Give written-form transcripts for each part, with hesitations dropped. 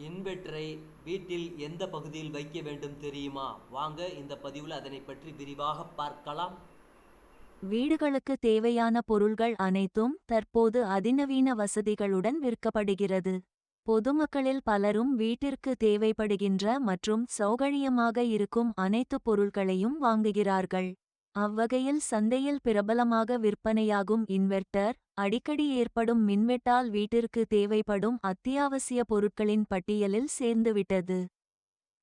இன்வெர்ட்டரை வீட்டில் எந்த பகுதியில் வைக்க வேண்டும் தெரியுமா? வாங்க இந்த பதிவில் அதனை பற்றி விரிவாக பார்க்கலாம். வீடுகளுக்கு தேவையான பொருள்கள் அனைத்தும் தற்போது அதிநவீன வசதிகளுடன் விற்கப்படுகிறது. பொதுமக்களில் பலரும் வீட்டிற்கு தேவைப்படுகின்ற மற்றும் சௌகரியமாக இருக்கும் அனைத்து பொருட்களையும் வாங்குகிறார்கள். அவ்வகையில் சந்தையில் பிரபலமாக விற்பனையாகும் இன்வெர்ட்டர் அடிக்கடி ஏற்படும் மின்வெட்டால் வீட்டிற்கு தேவைப்படும் அத்தியாவசிய பொருட்களின் பட்டியலில் சேர்ந்துவிட்டது.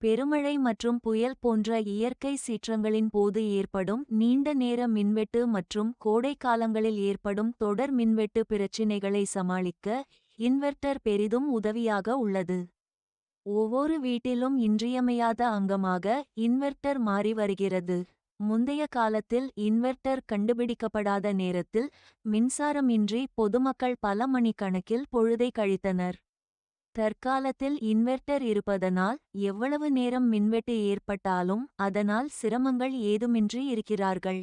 பெருமழை மற்றும் புயல் போன்ற இயற்கை சீற்றங்களின் போது ஏற்படும் நீண்ட நேர மின்வெட்டு மற்றும் கோடை காலங்களில் ஏற்படும் தொடர் மின்வெட்டு பிரச்சினைகளை சமாளிக்க இன்வெர்ட்டர் பெரிதும் உதவியாக உள்ளது. ஒவ்வொரு வீட்டிலும் இன்றியமையாத அங்கமாக இன்வெர்ட்டர் மாறி வருகிறது. முந்தைய காலத்தில் இன்வெர்ட்டர் கண்டுபிடிக்கப்படாத நேரத்தில் மின்சாரமின்றி பொதுமக்கள் பல மணிக்கணக்கில் பொழுதை கழித்தனர். தற்காலத்தில் இன்வெர்ட்டர் இருப்பதனால் எவ்வளவு நேரம் மின்வெட்டு ஏற்பட்டாலும் அதனால் சிரமங்கள் ஏதுமின்றி இருக்கிறார்கள்.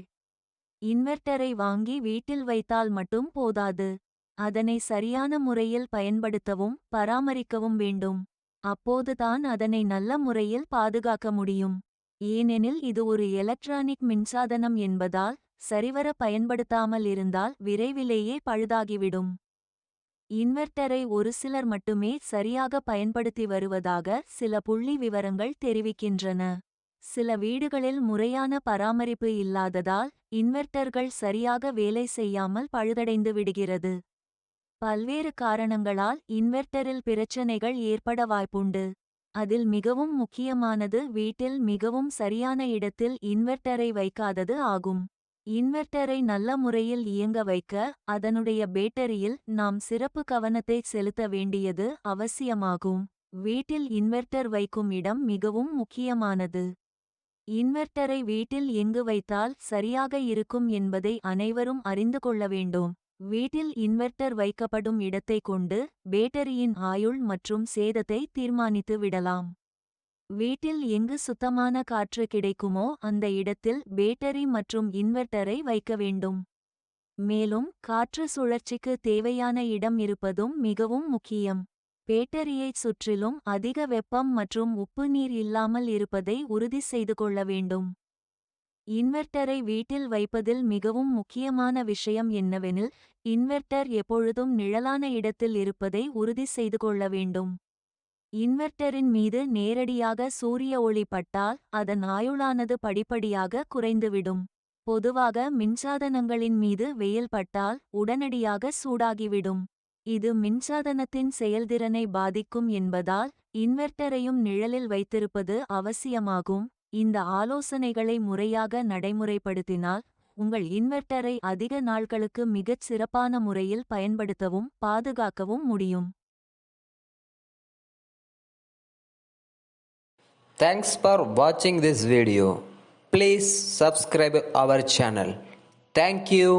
இன்வெர்ட்டரை வாங்கி வீட்டில் வைத்தால் மட்டும் போதாது. அதனை சரியான முறையில் பயன்படுத்தவும் பராமரிக்கவும் வேண்டும். அப்போதுதான் அதனை நல்ல முறையில் பாதுகாக்க முடியும். ஏனெனில் இது ஒரு எலக்ட்ரானிக் மின்சாதனம் என்பதால் சரிவர பயன்படுத்தாமல் இருந்தால் விரைவிலேயே பழுதாகிவிடும். இன்வெர்ட்டரை ஒரு சிலர் மட்டுமே சரியாக பயன்படுத்தி வருவதாக சில புள்ளி விவரங்கள் தெரிவிக்கின்றன. சில வீடுகளில் முறையான பராமரிப்பு இல்லாததால் இன்வெர்ட்டர்கள் சரியாக வேலை செய்யாமல் பழுதடைந்து விடுகிறது. பல்வேறு காரணங்களால் இன்வெர்ட்டரில் பிரச்சனைகள் ஏற்பட வாய்ப்புண்டு. அதில் மிகவும் முக்கியமானது வீட்டில் மிகவும் சரியான இடத்தில் இன்வெர்ட்டரை வைக்காதது ஆகும். இன்வெர்ட்டரை நல்ல முறையில் இயங்க வைக்க அதனுடைய பேட்டரியில் நாம் சிறப்பு கவனத்தை செலுத்த வேண்டியது அவசியமாகும். வீட்டில் இன்வெர்ட்டர் வைக்கும் இடம் மிகவும் முக்கியமானது. இன்வெர்ட்டரை வீட்டில் எங்கு வைத்தால் சரியாக இருக்கும் என்பதை அனைவரும் அறிந்து கொள்ள வேண்டும். வீட்டில் இன்வெர்ட்டர் வைக்கப்படும் இடத்தை கொண்டு பேட்டரியின் ஆயுள் மற்றும் சேதத்தை தீர்மானித்து விடலாம். வீட்டில் எங்கு சுத்தமான காற்று கிடைக்குமோ அந்த இடத்தில் பேட்டரி மற்றும் இன்வெர்ட்டரை வைக்க வேண்டும். மேலும் காற்று சுழற்சிக்கு தேவையான இடம் இருப்பதும் மிகவும் முக்கியம். பேட்டரியைச் சுற்றிலும் அதிக வெப்பம் மற்றும் உப்பு நீர் இல்லாமல் இருப்பதை உறுதி செய்து கொள்ள வேண்டும். இன்வெர்ட்டரை வீட்டில் வைப்பதில் மிகவும் முக்கியமான விஷயம் என்னவெனில் இன்வெர்ட்டர் எப்பொழுதும் நிழலான இடத்தில் இருப்பதை உறுதி செய்து கொள்ள வேண்டும். இன்வெர்ட்டரின் மீது நேரடியாக சூரிய ஒளி பட்டால் அதன் ஆயுளானது படிப்படியாக குறைந்துவிடும். பொதுவாக மின்சாதனங்களின் மீது வெயில் பட்டால் உடனடியாக சூடாகிவிடும். இது மின்சாதனத்தின் செயல்திறனை பாதிக்கும் என்பதால் இன்வெர்ட்டரையும் நிழலில் வைத்திருப்பது அவசியமாகும். இந்த ஆலோசனைகளை முறையாக நடைமுறைப்படுத்தினால் உங்கள் இன்வெர்ட்டரை அதிக நாட்களுக்கு மிகச் சிறப்பான முறையில் பயன்படுத்தவும் பாதுகாக்கவும் முடியும். Thanks for watching this video. Please subscribe our channel. Thank you.